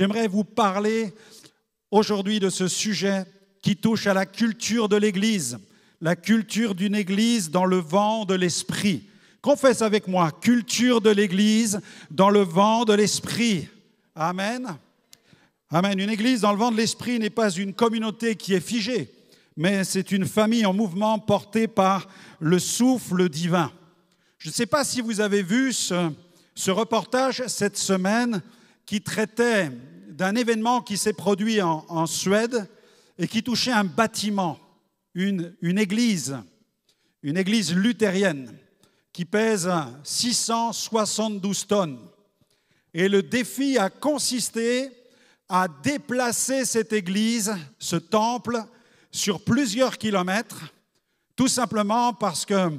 J'aimerais vous parler aujourd'hui de ce sujet qui touche à la culture de l'Église, la culture d'une Église dans le vent de l'Esprit. Confesse avec moi, culture de l'Église dans le vent de l'Esprit. Amen. Amen. Une Église dans le vent de l'Esprit n'est pas une communauté qui est figée, mais c'est une famille en mouvement portée par le souffle divin. Je ne sais pas si vous avez vu ce reportage cette semaine qui traitait d'un événement qui s'est produit en Suède et qui touchait un bâtiment, une église luthérienne qui pèse 672 tonnes. Et le défi a consisté à déplacer cette église, ce temple, sur plusieurs kilomètres, tout simplement parce que,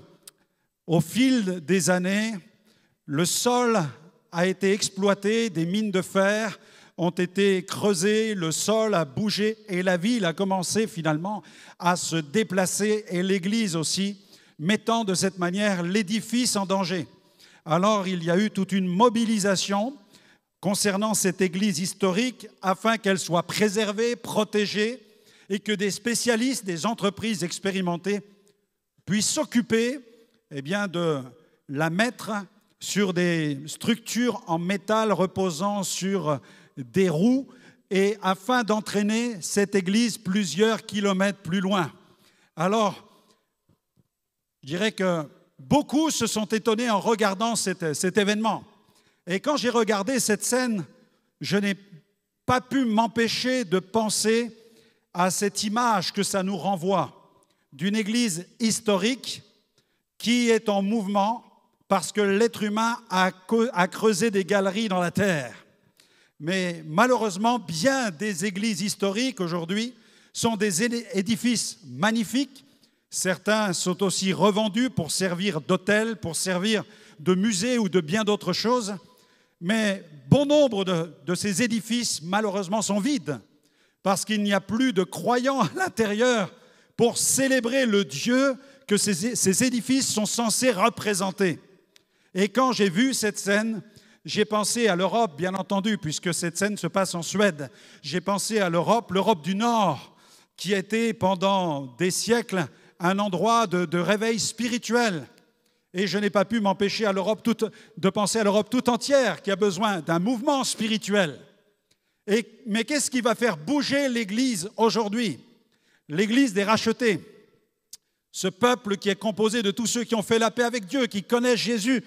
au fil des années, le sol a été exploité, des mines de fer ont été creusées, le sol a bougé et la ville a commencé finalement à se déplacer et l'église aussi, mettant de cette manière l'édifice en danger. Alors il y a eu toute une mobilisation concernant cette église historique afin qu'elle soit préservée, protégée et que des spécialistes, des entreprises expérimentées puissent s'occuper de la mettre sur des structures en métal reposant sur des roues et afin d'entraîner cette église plusieurs kilomètres plus loin. Alors, je dirais que beaucoup se sont étonnés en regardant cet événement. Et quand j'ai regardé cette scène, je n'ai pas pu m'empêcher de penser à cette image que ça nous renvoie d'une église historique qui est en mouvement parce que l'être humain a creusé des galeries dans la terre. Mais malheureusement, bien des églises historiques aujourd'hui sont des édifices magnifiques. Certains sont aussi revendus pour servir d'hôtel, pour servir de musée ou de bien d'autres choses. Mais bon nombre de ces édifices, malheureusement, sont vides parce qu'il n'y a plus de croyants à l'intérieur pour célébrer le Dieu que ces édifices sont censés représenter. Et quand j'ai vu cette scène, j'ai pensé à l'Europe, bien entendu, puisque cette scène se passe en Suède. J'ai pensé à l'Europe du Nord, qui a été pendant des siècles un endroit de réveil spirituel. Et je n'ai pas pu m'empêcher de penser à l'Europe tout entière, qui a besoin d'un mouvement spirituel. Mais qu'est-ce qui va faire bouger l'Église aujourd'hui? L'Église des rachetés. Ce peuple qui est composé de tous ceux qui ont fait la paix avec Dieu, qui connaissent Jésus,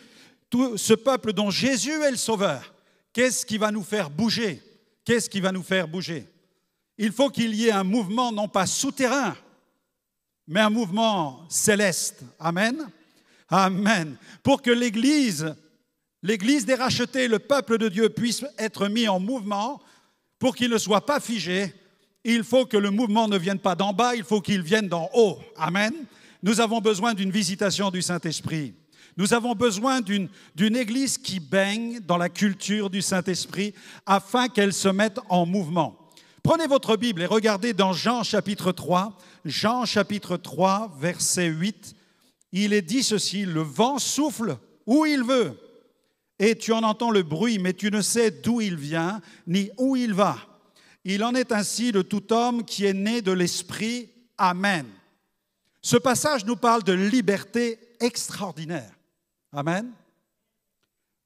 tout ce peuple dont Jésus est le Sauveur. Qu'est-ce qui va nous faire bouger? Qu'est-ce qui va nous faire bouger? Il faut qu'il y ait un mouvement non pas souterrain, mais un mouvement céleste. Amen. Amen. Pour que l'Église des rachetés, le peuple de Dieu, puisse être mis en mouvement, pour qu'il ne soit pas figé, il faut que le mouvement ne vienne pas d'en bas, il faut qu'il vienne d'en haut. Amen. Nous avons besoin d'une visitation du Saint-Esprit. Nous avons besoin d'une Église qui baigne dans la culture du Saint-Esprit afin qu'elle se mette en mouvement. Prenez votre Bible et regardez dans Jean chapitre 3, verset 8. Il est dit ceci, « Le vent souffle où il veut, et tu en entends le bruit, mais tu ne sais d'où il vient, ni où il va. Il en est ainsi de tout homme qui est né de l'Esprit. Amen. » Ce passage nous parle de liberté extraordinaire. Amen.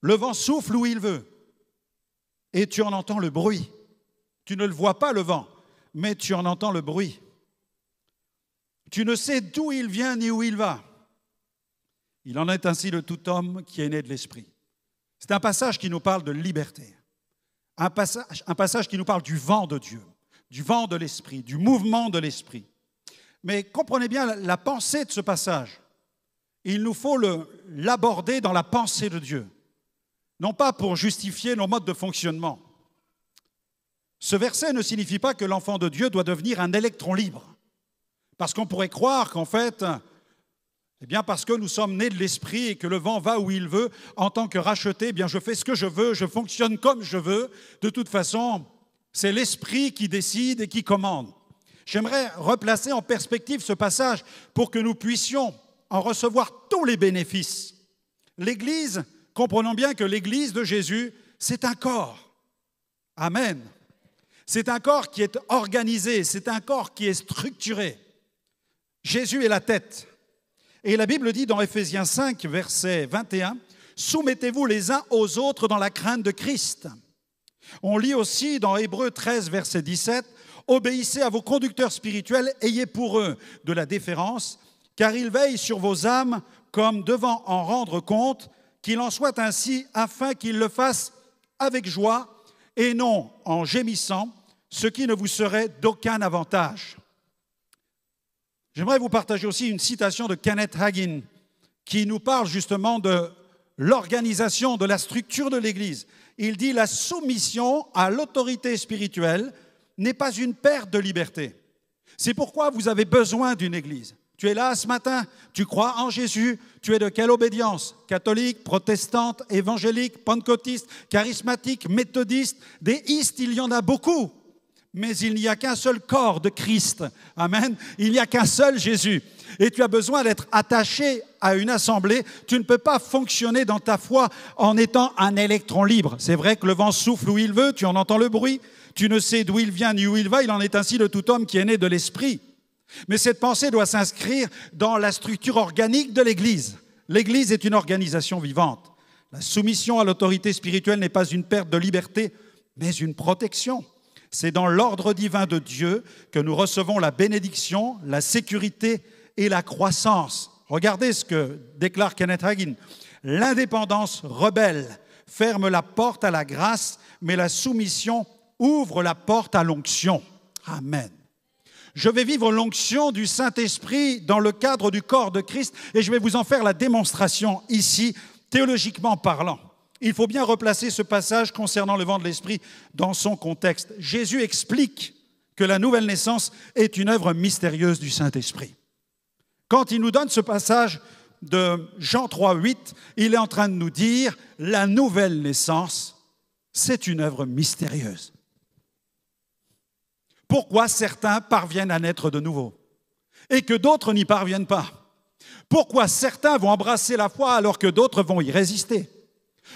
Le vent souffle où il veut, et tu en entends le bruit. Tu ne le vois pas, le vent, mais tu en entends le bruit. Tu ne sais d'où il vient ni où il va. Il en est ainsi de tout homme qui est né de l'Esprit. C'est un passage qui nous parle de liberté. Un passage qui nous parle du vent de Dieu, du vent de l'Esprit, du mouvement de l'Esprit. Mais comprenez bien la pensée de ce passage. Il nous faut l'aborder dans la pensée de Dieu, non pas pour justifier nos modes de fonctionnement. Ce verset ne signifie pas que l'enfant de Dieu doit devenir un électron libre, parce qu'on pourrait croire qu'en fait, parce que nous sommes nés de l'Esprit et que le vent va où il veut, en tant que racheté, je fais ce que je veux, je fonctionne comme je veux. De toute façon, c'est l'Esprit qui décide et qui commande. J'aimerais replacer en perspective ce passage pour que nous puissions en recevoir tous les bénéfices. L'Église, comprenons bien que l'Église de Jésus, c'est un corps. Amen. C'est un corps qui est organisé, c'est un corps qui est structuré. Jésus est la tête. Et la Bible dit dans Éphésiens 5, verset 21, « Soumettez-vous les uns aux autres dans la crainte de Christ. » On lit aussi dans Hébreux 13, verset 17, « Obéissez à vos conducteurs spirituels, ayez pour eux de la déférence, car ils veillent sur vos âmes comme devant en rendre compte, qu'il en soit ainsi afin qu'ils le fassent avec joie et non en gémissant, ce qui ne vous serait d'aucun avantage. » J'aimerais vous partager aussi une citation de Kenneth Hagin qui nous parle justement de l'organisation, de la structure de l'Église. Il dit « La soumission à l'autorité spirituelle n'est pas une perte de liberté. C'est pourquoi vous avez besoin d'une Église. Tu es là ce matin, tu crois en Jésus, tu es de quelle obédience? Catholique, protestante, évangélique, pentecôtiste, charismatique, méthodiste, déiste, il y en a beaucoup. Mais il n'y a qu'un seul corps de Christ. Amen. Il n'y a qu'un seul Jésus. Et tu as besoin d'être attaché à une assemblée. Tu ne peux pas fonctionner dans ta foi en étant un électron libre. C'est vrai que le vent souffle où il veut, tu en entends le bruit. Tu ne sais d'où il vient ni où il va. Il en est ainsi de tout homme qui est né de l'esprit. Mais cette pensée doit s'inscrire dans la structure organique de l'Église. L'Église est une organisation vivante. La soumission à l'autorité spirituelle n'est pas une perte de liberté, mais une protection. C'est dans l'ordre divin de Dieu que nous recevons la bénédiction, la sécurité et la croissance. Regardez ce que déclare Kenneth Hagin. L'indépendance rebelle ferme la porte à la grâce, mais la soumission ouvre la porte à l'onction. Amen. Je vais vivre l'onction du Saint-Esprit dans le cadre du corps de Christ et je vais vous en faire la démonstration ici, théologiquement parlant. Il faut bien replacer ce passage concernant le vent de l'Esprit dans son contexte. Jésus explique que la nouvelle naissance est une œuvre mystérieuse du Saint-Esprit. Quand il nous donne ce passage de Jean 3, 8, il est en train de nous dire « La nouvelle naissance, c'est une œuvre mystérieuse. » Pourquoi certains parviennent à naître de nouveau et que d'autres n'y parviennent pas? Pourquoi certains vont embrasser la foi alors que d'autres vont y résister?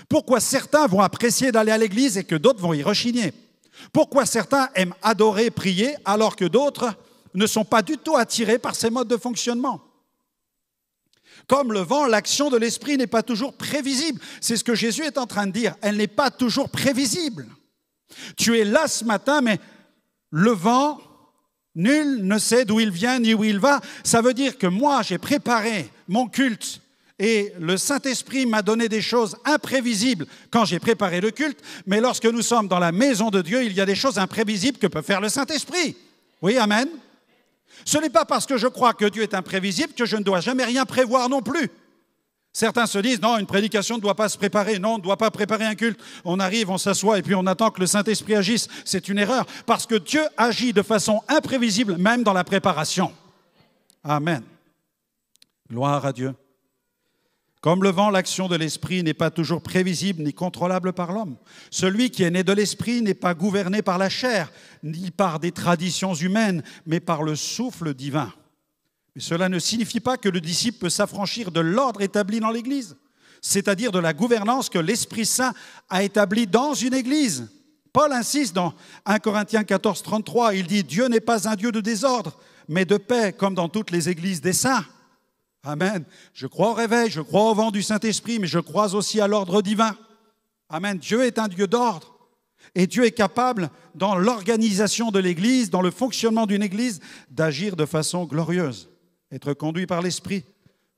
Pourquoi certains vont apprécier d'aller à l'église et que d'autres vont y rechigner? Pourquoi certains aiment adorer, prier, alors que d'autres ne sont pas du tout attirés par ces modes de fonctionnement? Comme le vent, l'action de l'esprit n'est pas toujours prévisible. C'est ce que Jésus est en train de dire. Elle n'est pas toujours prévisible. Tu es là ce matin, mais le vent, nul ne sait d'où il vient ni où il va. Ça veut dire que moi, j'ai préparé mon culte. Et le Saint-Esprit m'a donné des choses imprévisibles quand j'ai préparé le culte, mais lorsque nous sommes dans la maison de Dieu, il y a des choses imprévisibles que peut faire le Saint-Esprit. Oui, amen. Ce n'est pas parce que je crois que Dieu est imprévisible que je ne dois jamais rien prévoir non plus. Certains se disent, non, une prédication ne doit pas se préparer. Non, on ne doit pas préparer un culte. On arrive, on s'assoit et puis on attend que le Saint-Esprit agisse. C'est une erreur parce que Dieu agit de façon imprévisible, même dans la préparation. Amen. Gloire à Dieu. Comme le vent, l'action de l'Esprit n'est pas toujours prévisible ni contrôlable par l'homme. Celui qui est né de l'Esprit n'est pas gouverné par la chair, ni par des traditions humaines, mais par le souffle divin. Mais cela ne signifie pas que le disciple peut s'affranchir de l'ordre établi dans l'Église, c'est-à-dire de la gouvernance que l'Esprit Saint a établie dans une Église. Paul insiste dans 1 Corinthiens 14, 33, il dit « Dieu n'est pas un Dieu de désordre, mais de paix, comme dans toutes les églises des saints. » Amen. Je crois au réveil, je crois au vent du Saint-Esprit, mais je crois aussi à l'ordre divin. Amen. Dieu est un Dieu d'ordre. Et Dieu est capable, dans l'organisation de l'Église, dans le fonctionnement d'une Église, d'agir de façon glorieuse. Être conduit par l'Esprit,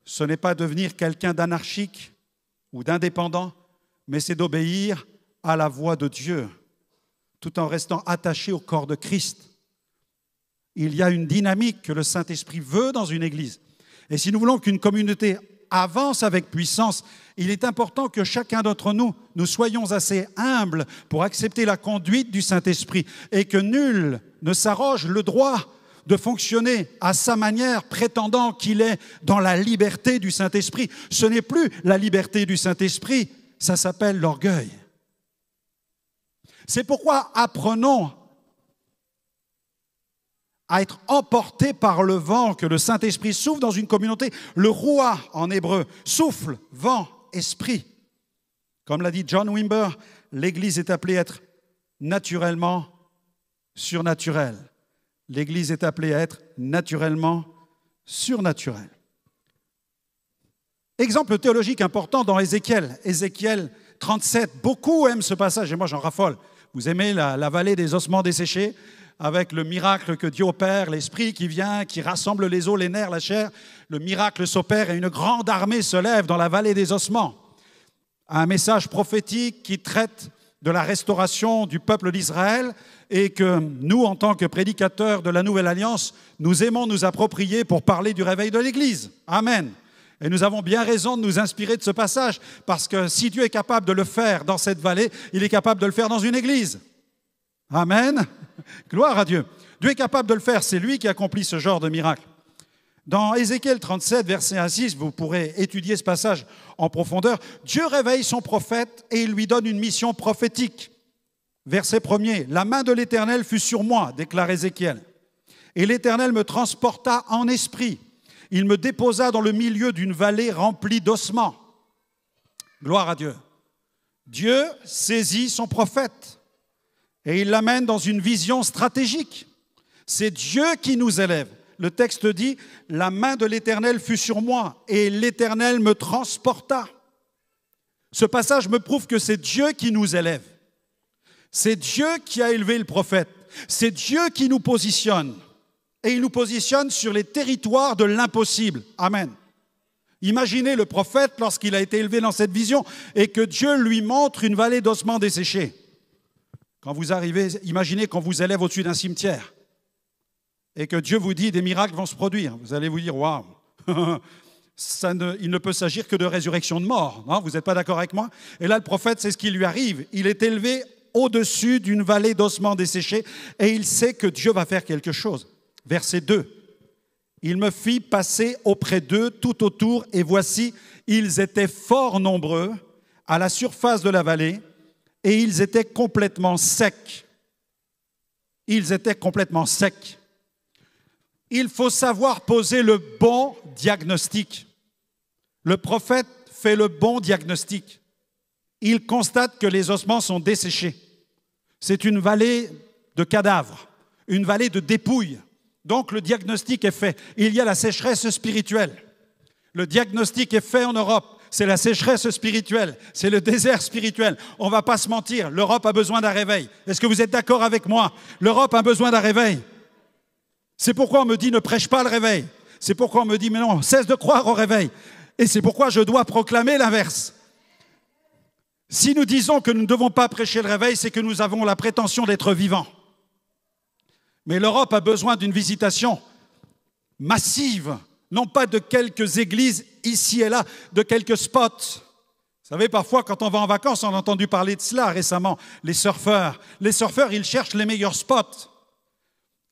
ce n'est pas devenir quelqu'un d'anarchique ou d'indépendant, mais c'est d'obéir à la voix de Dieu, tout en restant attaché au corps de Christ. Il y a une dynamique que le Saint-Esprit veut dans une Église. Et si nous voulons qu'une communauté avance avec puissance, il est important que chacun d'entre nous, nous soyons assez humbles pour accepter la conduite du Saint-Esprit et que nul ne s'arroge le droit de fonctionner à sa manière, prétendant qu'il est dans la liberté du Saint-Esprit. Ce n'est plus la liberté du Saint-Esprit, ça s'appelle l'orgueil. C'est pourquoi apprenons à être emportés par le vent que le Saint-Esprit souffle dans une communauté. Le roi en hébreu, souffle, vent, esprit. Comme l'a dit John Wimber, l'Église est appelée à être naturellement surnaturel. L'Église est appelée à être naturellement surnaturelle. Exemple théologique important dans Ézéchiel. Ézéchiel 37. Beaucoup aiment ce passage et moi j'en raffole. Vous aimez la vallée des ossements desséchés avec le miracle que Dieu opère, l'Esprit qui vient, qui rassemble les os, les nerfs, la chair. Le miracle s'opère et une grande armée se lève dans la vallée des ossements. Un message prophétique qui traite de la restauration du peuple d'Israël et que nous, en tant que prédicateurs de la Nouvelle Alliance, nous aimons nous approprier pour parler du réveil de l'Église. Amen. Et nous avons bien raison de nous inspirer de ce passage, parce que si Dieu est capable de le faire dans cette vallée, il est capable de le faire dans une église. Amen. Gloire à Dieu. Dieu est capable de le faire, c'est lui qui accomplit ce genre de miracle. Dans Ézéchiel 37, verset 1 à 6, vous pourrez étudier ce passage en profondeur. Dieu réveille son prophète et il lui donne une mission prophétique. Verset 1er, « La main de l'Éternel fut sur moi, déclare Ézéchiel, et l'Éternel me transporta en esprit. Il me déposa dans le milieu d'une vallée remplie d'ossements. » Gloire à Dieu. Dieu saisit son prophète et il l'amène dans une vision stratégique. C'est Dieu qui nous élève. Le texte dit « La main de l'Éternel fut sur moi et l'Éternel me transporta. » Ce passage me prouve que c'est Dieu qui nous élève. C'est Dieu qui a élevé le prophète. C'est Dieu qui nous positionne. Et il nous positionne sur les territoires de l'impossible. Amen. Imaginez le prophète lorsqu'il a été élevé dans cette vision et que Dieu lui montre une vallée d'ossements desséchés. Quand vous arrivez, imaginez qu'on vous élève au-dessus d'un cimetière et que Dieu vous dit des miracles vont se produire. Vous allez vous dire, waouh, il ne peut s'agir que de résurrection de mort. Non, vous n'êtes pas d'accord avec moi? Et là, le prophète, c'est ce qui lui arrive. Il est élevé au-dessus d'une vallée d'ossements desséchés et il sait que Dieu va faire quelque chose. Verset 2. Il me fit passer auprès d'eux tout autour, et voici, ils étaient fort nombreux à la surface de la vallée, et ils étaient complètement secs. Ils étaient complètement secs. Il faut savoir poser le bon diagnostic. Le prophète fait le bon diagnostic. Il constate que les ossements sont desséchés. C'est une vallée de cadavres, une vallée de dépouilles. Donc le diagnostic est fait. Il y a la sécheresse spirituelle. Le diagnostic est fait en Europe. C'est la sécheresse spirituelle. C'est le désert spirituel. On ne va pas se mentir. L'Europe a besoin d'un réveil. Est-ce que vous êtes d'accord avec moi? L'Europe a besoin d'un réveil. C'est pourquoi on me dit ne prêche pas le réveil. C'est pourquoi on me dit mais non, cesse de croire au réveil. Et c'est pourquoi je dois proclamer l'inverse. Si nous disons que nous ne devons pas prêcher le réveil, c'est que nous avons la prétention d'être vivants. Mais l'Europe a besoin d'une visitation massive, non pas de quelques églises ici et là, de quelques spots. Vous savez, parfois, quand on va en vacances, on a entendu parler de cela récemment, les surfeurs. Les surfeurs, ils cherchent les meilleurs spots.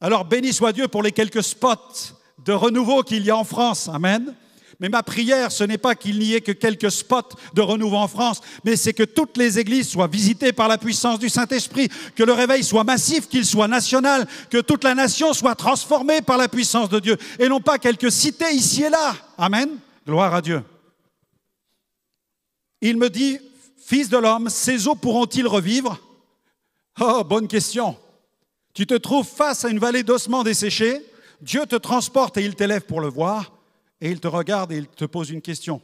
Alors, béni soit Dieu pour les quelques spots de renouveau qu'il y a en France. Amen. Mais ma prière, ce n'est pas qu'il n'y ait que quelques spots de renouveau en France, mais c'est que toutes les églises soient visitées par la puissance du Saint-Esprit, que le réveil soit massif, qu'il soit national, que toute la nation soit transformée par la puissance de Dieu, et non pas quelques cités ici et là. Amen. Gloire à Dieu. Il me dit, fils de l'homme, ces eaux pourront-ils revivre? Oh, bonne question. Tu te trouves face à une vallée d'ossements desséchés, Dieu te transporte et il t'élève pour le voir. Et il te regarde et il te pose une question.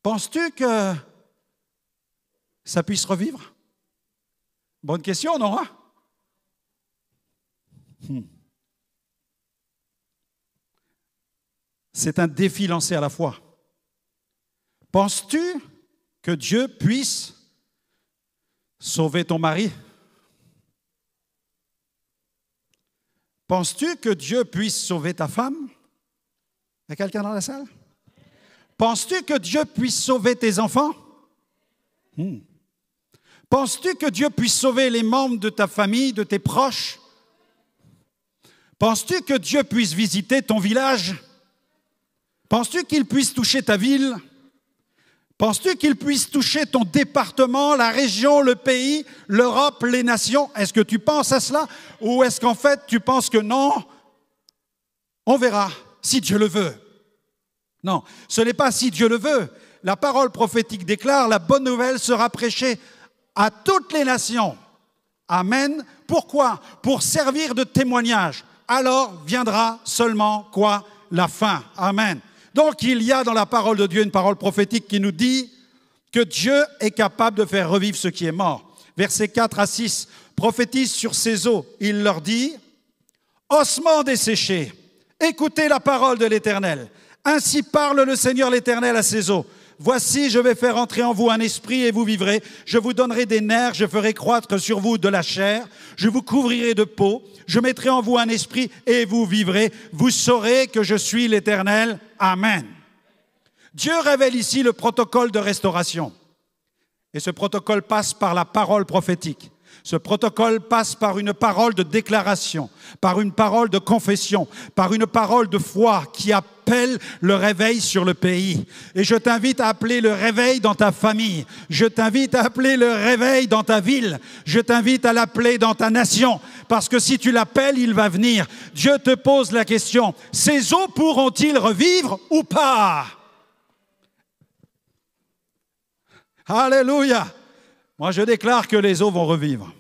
Penses-tu que ça puisse revivre? Bonne question, non? C'est un défi lancé à la fois. Penses-tu que Dieu puisse sauver ton mari? Penses-tu que Dieu puisse sauver ta femme? Il y a quelqu'un dans la salle? Penses-tu que Dieu puisse sauver tes enfants? Penses-tu que Dieu puisse sauver les membres de ta famille, de tes proches? Penses-tu que Dieu puisse visiter ton village? Penses-tu qu'il puisse toucher ta ville? Penses-tu qu'il puisse toucher ton département, la région, le pays, l'Europe, les nations? Est-ce que tu penses à cela? Ou est-ce qu'en fait tu penses que non? On verra. Si Dieu le veut. Non, ce n'est pas si Dieu le veut. La parole prophétique déclare, la bonne nouvelle sera prêchée à toutes les nations, Amen. Pourquoi? Pour servir de témoignage. Alors viendra seulement quoi? La fin. Amen. Donc il y a dans la parole de Dieu une parole prophétique qui nous dit que Dieu est capable de faire revivre ce qui est mort. Versets 4 à 6, prophétise sur ces eaux. Il leur dit, ossements desséchés, écoutez la parole de l'Éternel. Ainsi parle le Seigneur l'Éternel à ces eaux. Voici, je vais faire entrer en vous un esprit et vous vivrez. Je vous donnerai des nerfs, je ferai croître sur vous de la chair. Je vous couvrirai de peau. Je mettrai en vous un esprit et vous vivrez. Vous saurez que je suis l'Éternel. Amen. Dieu révèle ici le protocole de restauration. Et ce protocole passe par la parole prophétique. Ce protocole passe par une parole de déclaration, par une parole de confession, par une parole de foi qui appelle le réveil sur le pays. Et je t'invite à appeler le réveil dans ta famille. Je t'invite à appeler le réveil dans ta ville. Je t'invite à l'appeler dans ta nation. Parce que si tu l'appelles, il va venir. Dieu te pose la question, ces eaux pourront-ils revivre ou pas? Alléluia! Moi, je déclare que les eaux vont revivre.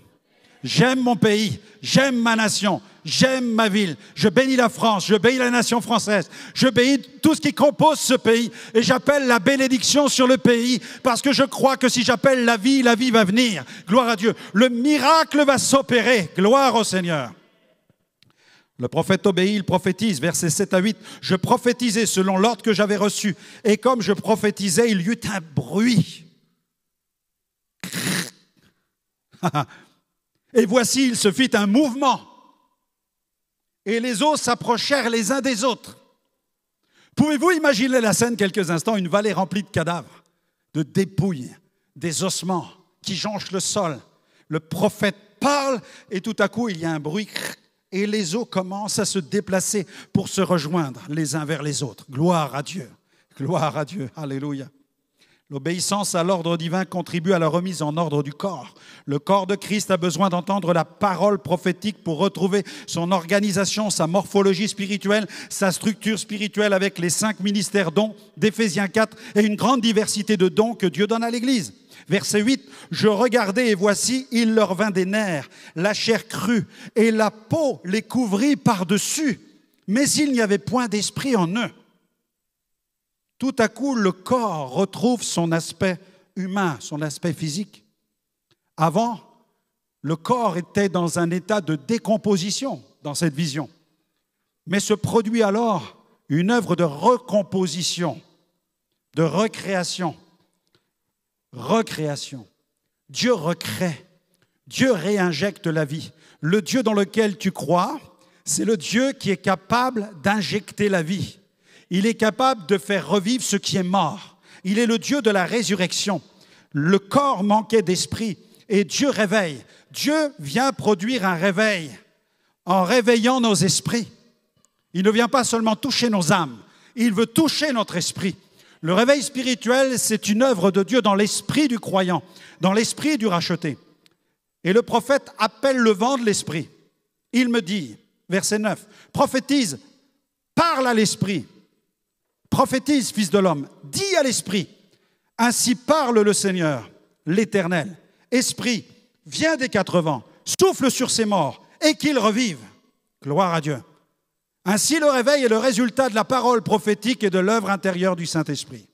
J'aime mon pays, j'aime ma nation, j'aime ma ville. Je bénis la France, je bénis la nation française, je bénis tout ce qui compose ce pays. Et j'appelle la bénédiction sur le pays parce que je crois que si j'appelle la vie va venir. Gloire à Dieu. Le miracle va s'opérer. Gloire au Seigneur. Le prophète obéit, il prophétise, versets 7 à 8. Je prophétisais selon l'ordre que j'avais reçu. Et comme je prophétisais, il y eut un bruit. Et voici, il se fit un mouvement. Et les eaux s'approchèrent les uns des autres. Pouvez-vous imaginer la scène quelques instants, une vallée remplie de cadavres, de dépouilles, des ossements qui jonchent le sol. Le prophète parle et tout à coup, il y a un bruit et les eaux commencent à se déplacer pour se rejoindre les uns vers les autres. Gloire à Dieu. Gloire à Dieu. Alléluia. L'obéissance à l'ordre divin contribue à la remise en ordre du corps. Le corps de Christ a besoin d'entendre la parole prophétique pour retrouver son organisation, sa morphologie spirituelle, sa structure spirituelle avec les 5 ministères dons d'Éphésiens 4 et une grande diversité de dons que Dieu donne à l'Église. Verset 8, « Je regardai et voici, il leur vint des nerfs, la chair crue et la peau les couvrit par-dessus, mais il n'y avait point d'esprit en eux. » Tout à coup, le corps retrouve son aspect humain, son aspect physique. Avant, le corps était dans un état de décomposition dans cette vision. Mais se produit alors une œuvre de recomposition, de recréation. Recréation. Dieu recrée. Dieu réinjecte la vie. Le Dieu dans lequel tu crois, c'est le Dieu qui est capable d'injecter la vie. Il est capable de faire revivre ce qui est mort. Il est le Dieu de la résurrection. Le corps manquait d'esprit et Dieu réveille. Dieu vient produire un réveil en réveillant nos esprits. Il ne vient pas seulement toucher nos âmes, il veut toucher notre esprit. Le réveil spirituel, c'est une œuvre de Dieu dans l'esprit du croyant, dans l'esprit du racheté. Et le prophète appelle le vent de l'esprit. Il me dit, verset 9, prophétise, parle à l'esprit. Prophétise, fils de l'homme, dis à l'esprit, ainsi parle le Seigneur, l'Éternel. Esprit, viens des 4 vents, souffle sur ces morts et qu'ils revivent. Gloire à Dieu. Ainsi, le réveil est le résultat de la parole prophétique et de l'œuvre intérieure du Saint-Esprit.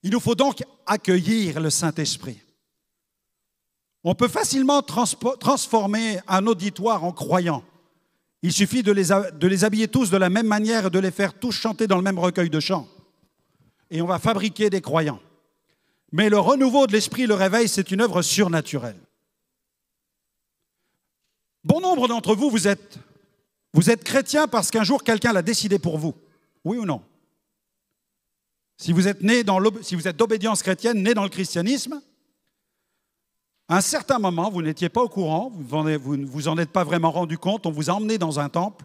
Il nous faut donc accueillir le Saint-Esprit. On peut facilement transformer un auditoire en croyant. Il suffit de les habiller tous de la même manière et de les faire tous chanter dans le même recueil de chants. Et on va fabriquer des croyants. Mais le renouveau de l'esprit, le réveil, c'est une œuvre surnaturelle. Bon nombre d'entre vous, vous êtes chrétiens parce qu'un jour, quelqu'un l'a décidé pour vous. Oui ou non? Si vous êtes d'obédience chrétienne, né dans le christianisme, à un certain moment, vous n'étiez pas au courant, vous ne vous en êtes pas vraiment rendu compte, on vous a emmené dans un temple,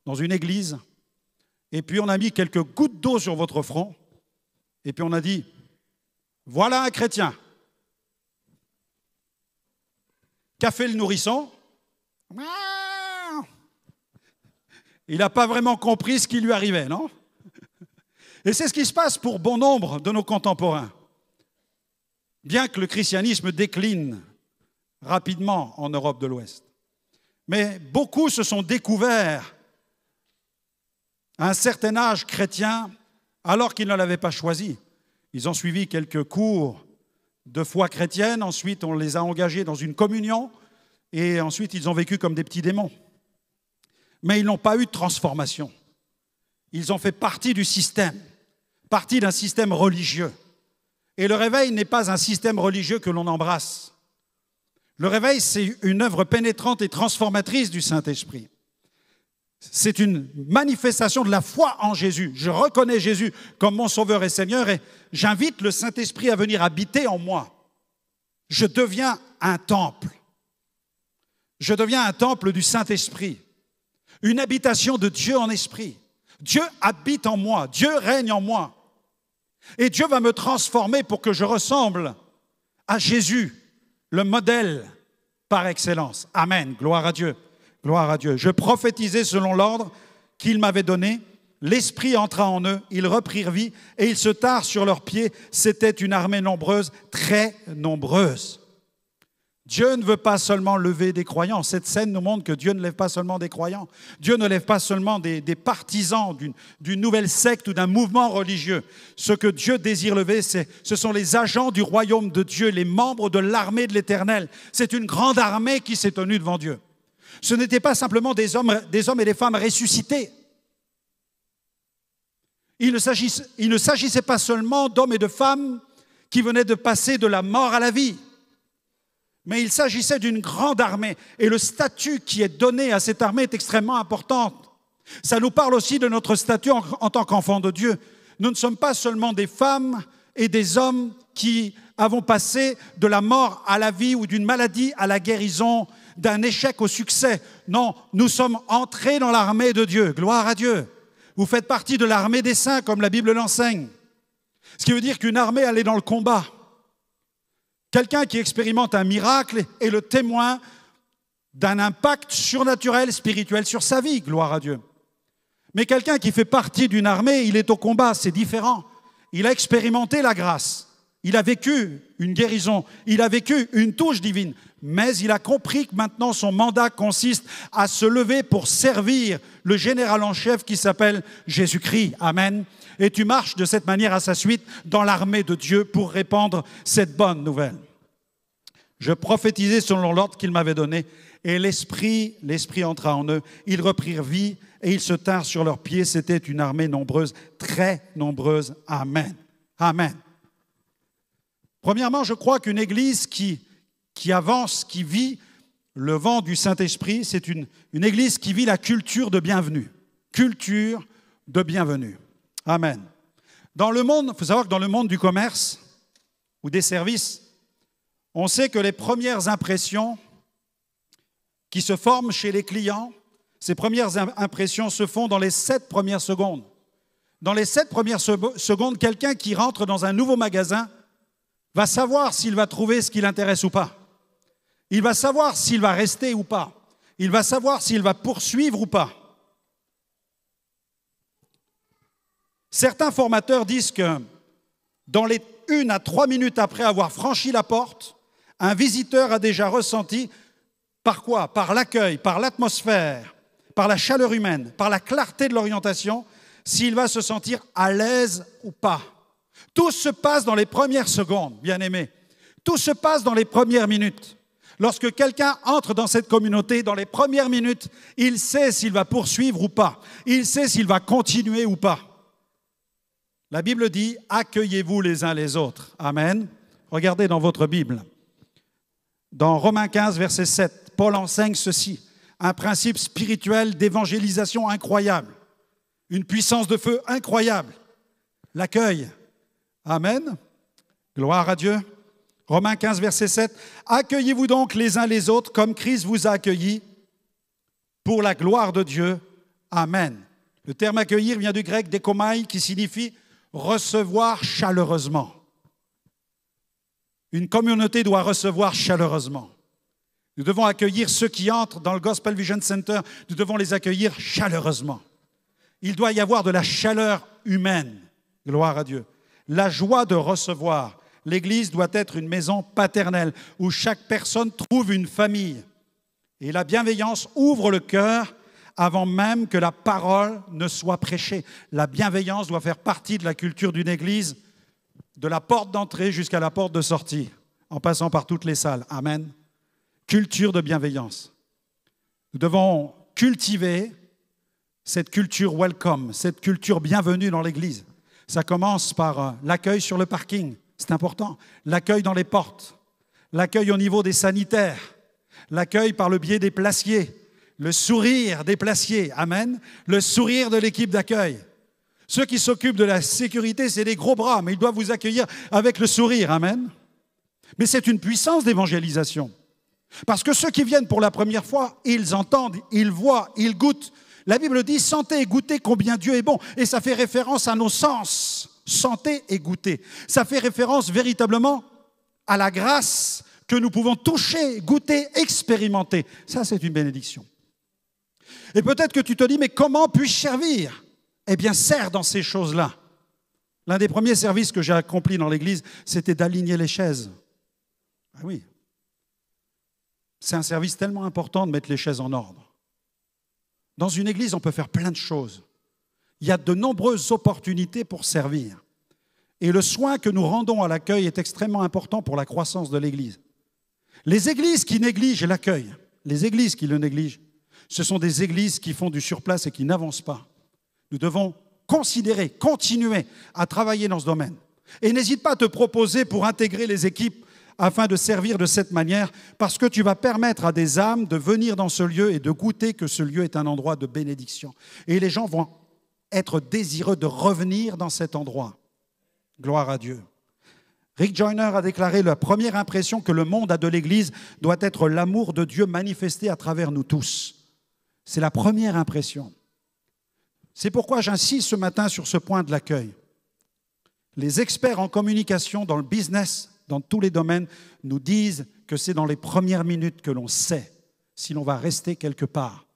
dans une église, et puis on a mis quelques gouttes d'eau sur votre front, et puis on a dit, voilà un chrétien. Qu'a fait le nourrisson? Il n'a pas vraiment compris ce qui lui arrivait, non? Et c'est ce qui se passe pour bon nombre de nos contemporains. Bien que le christianisme décline rapidement en Europe de l'Ouest. Mais beaucoup se sont découverts à un certain âge chrétien alors qu'ils ne l'avaient pas choisi. Ils ont suivi quelques cours de foi chrétienne, ensuite on les a engagés dans une communion et ensuite ils ont vécu comme des petits démons. Mais ils n'ont pas eu de transformation. Ils ont fait partie du système, partie d'un système religieux. Et le réveil n'est pas un système religieux que l'on embrasse. Le réveil, c'est une œuvre pénétrante et transformatrice du Saint-Esprit. C'est une manifestation de la foi en Jésus. Je reconnais Jésus comme mon Sauveur et Seigneur et j'invite le Saint-Esprit à venir habiter en moi. Je deviens un temple. Je deviens un temple du Saint-Esprit. Une habitation de Dieu en esprit. Dieu habite en moi. Dieu règne en moi. Et Dieu va me transformer pour que je ressemble à Jésus, le modèle par excellence. Amen. Gloire à Dieu. Gloire à Dieu. Je prophétisais selon l'ordre qu'il m'avait donné. L'Esprit entra en eux, ils reprirent vie et ils se tinrent sur leurs pieds. C'était une armée nombreuse, très nombreuse. Dieu ne veut pas seulement lever des croyants. Cette scène nous montre que Dieu ne lève pas seulement des croyants. Dieu ne lève pas seulement des partisans d'une nouvelle secte ou d'un mouvement religieux. Ce que Dieu désire lever, ce sont les agents du royaume de Dieu, les membres de l'armée de l'Éternel. C'est une grande armée qui s'est tenue devant Dieu. Ce n'étaient pas simplement des hommes et des femmes ressuscités. Il ne s'agissait pas seulement d'hommes et de femmes qui venaient de passer de la mort à la vie. Mais il s'agissait d'une grande armée. Et le statut qui est donné à cette armée est extrêmement important. Ça nous parle aussi de notre statut en tant qu'enfants de Dieu. Nous ne sommes pas seulement des femmes et des hommes qui avons passé de la mort à la vie ou d'une maladie à la guérison, d'un échec au succès. Non, nous sommes entrés dans l'armée de Dieu. Gloire à Dieu. Vous faites partie de l'armée des saints, comme la Bible l'enseigne. Ce qui veut dire qu'une armée, elle est dans le combat. Quelqu'un qui expérimente un miracle est le témoin d'un impact surnaturel, spirituel sur sa vie, gloire à Dieu. Mais quelqu'un qui fait partie d'une armée, il est au combat, c'est différent. Il a expérimenté la grâce, il a vécu une guérison, il a vécu une touche divine, mais il a compris que maintenant son mandat consiste à se lever pour servir le général en chef qui s'appelle Jésus-Christ. Amen. Et tu marches de cette manière à sa suite dans l'armée de Dieu pour répandre cette bonne nouvelle. Je prophétisais selon l'ordre qu'il m'avait donné et l'Esprit entra en eux. Ils reprirent vie et ils se tinrent sur leurs pieds. C'était une armée nombreuse, très nombreuse. Amen. Amen. Premièrement, je crois qu'une église qui avance, qui vit le vent du Saint-Esprit, c'est une église qui vit la culture de bienvenue. Culture de bienvenue. Amen. Dans le monde, il faut savoir que dans le monde du commerce ou des services, on sait que les premières impressions qui se forment chez les clients, ces premières impressions se font dans les 7 premières secondes. Dans les 7 premières secondes, quelqu'un qui rentre dans un nouveau magasin va savoir s'il va trouver ce qui l'intéresse ou pas. Il va savoir s'il va rester ou pas. Il va savoir s'il va poursuivre ou pas. Certains formateurs disent que dans les 1 à 3 minutes après avoir franchi la porte, un visiteur a déjà ressenti par quoi? Par l'accueil, par l'atmosphère, par la chaleur humaine, par la clarté de l'orientation, s'il va se sentir à l'aise ou pas. Tout se passe dans les premières secondes, bien-aimés. Tout se passe dans les premières minutes. Lorsque quelqu'un entre dans cette communauté, dans les premières minutes, il sait s'il va poursuivre ou pas. Il sait s'il va continuer ou pas. La Bible dit « Accueillez-vous les uns les autres ». Amen. Regardez dans votre Bible. Dans Romains 15, verset 7, Paul enseigne ceci. Un principe spirituel d'évangélisation incroyable. Une puissance de feu incroyable. L'accueil. Amen. Gloire à Dieu. Romains 15, verset 7. Accueillez-vous donc les uns les autres comme Christ vous a accueillis pour la gloire de Dieu. Amen. Le terme accueillir vient du grec dékomai qui signifie recevoir chaleureusement. Une communauté doit recevoir chaleureusement. Nous devons accueillir ceux qui entrent dans le Gospel Vision Center. Nous devons les accueillir chaleureusement. Il doit y avoir de la chaleur humaine. Gloire à Dieu. La joie de recevoir, L'Église doit être une maison paternelle où chaque personne trouve une famille. Et la bienveillance ouvre le cœur avant même que la parole ne soit prêchée. La bienveillance doit faire partie de la culture d'une Église, de la porte d'entrée jusqu'à la porte de sortie, en passant par toutes les salles. Amen. Culture de bienveillance. Nous devons cultiver cette culture welcome, cette culture bienvenue dans l'Église. Ça commence par l'accueil sur le parking, c'est important. L'accueil dans les portes, l'accueil au niveau des sanitaires, l'accueil par le biais des placiers, le sourire des placiers, amen, le sourire de l'équipe d'accueil. Ceux qui s'occupent de la sécurité, c'est des gros bras, mais ils doivent vous accueillir avec le sourire, amen. Mais c'est une puissance d'évangélisation. Parce que ceux qui viennent pour la première fois, ils entendent, ils voient, ils goûtent. La Bible dit « sentez et goûtez combien Dieu est bon ». Et ça fait référence à nos sens. Sentez et goûtez. Ça fait référence véritablement à la grâce que nous pouvons toucher, goûter, expérimenter. Ça, c'est une bénédiction. Et peut-être que tu te dis « mais comment puis-je servir ?» Eh bien, sers dans ces choses-là. L'un des premiers services que j'ai accomplis dans l'Église, c'était d'aligner les chaises. Ah oui. C'est un service tellement important de mettre les chaises en ordre. Dans une église, on peut faire plein de choses. Il y a de nombreuses opportunités pour servir. Et le soin que nous rendons à l'accueil est extrêmement important pour la croissance de l'église. Les églises qui négligent l'accueil, les églises qui le négligent, ce sont des églises qui font du surplace et qui n'avancent pas. Nous devons considérer, continuer à travailler dans ce domaine. Et n'hésite pas à te proposer pour intégrer les équipes afin de servir de cette manière, parce que tu vas permettre à des âmes de venir dans ce lieu et de goûter que ce lieu est un endroit de bénédiction. Et les gens vont être désireux de revenir dans cet endroit. Gloire à Dieu. Rick Joyner a déclaré: la première impression que le monde a de l'Église doit être l'amour de Dieu manifesté à travers nous tous. C'est la première impression. C'est pourquoi j'insiste ce matin sur ce point de l'accueil. Les experts en communication dans le business, dans tous les domaines, nous disent que c'est dans les premières minutes que l'on sait si l'on va rester quelque part.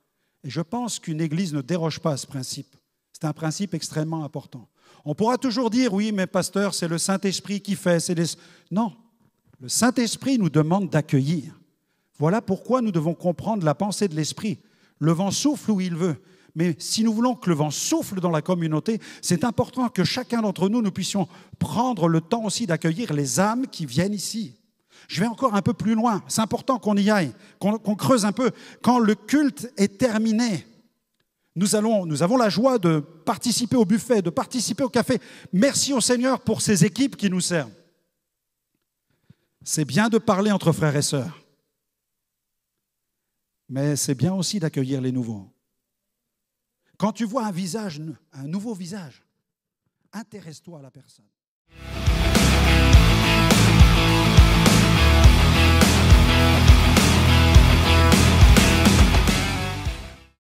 Et je pense qu'une église ne déroge pas à ce principe. C'est un principe extrêmement important. On pourra toujours dire, oui, mais pasteur, c'est le Saint-Esprit qui fait. Non, le Saint-Esprit nous demande d'accueillir. Voilà pourquoi nous devons comprendre la pensée de l'Esprit. Le vent souffle où il veut. Mais si nous voulons que le vent souffle dans la communauté, c'est important que chacun d'entre nous, nous puissions prendre le temps aussi d'accueillir les âmes qui viennent ici. Je vais encore un peu plus loin. C'est important qu'on y aille, qu'on creuse un peu. Quand le culte est terminé, nous avons la joie de participer au buffet, de participer au café. Merci au Seigneur pour ces équipes qui nous servent. C'est bien de parler entre frères et sœurs, mais c'est bien aussi d'accueillir les nouveaux. Quand tu vois un nouveau visage, intéresse-toi à la personne.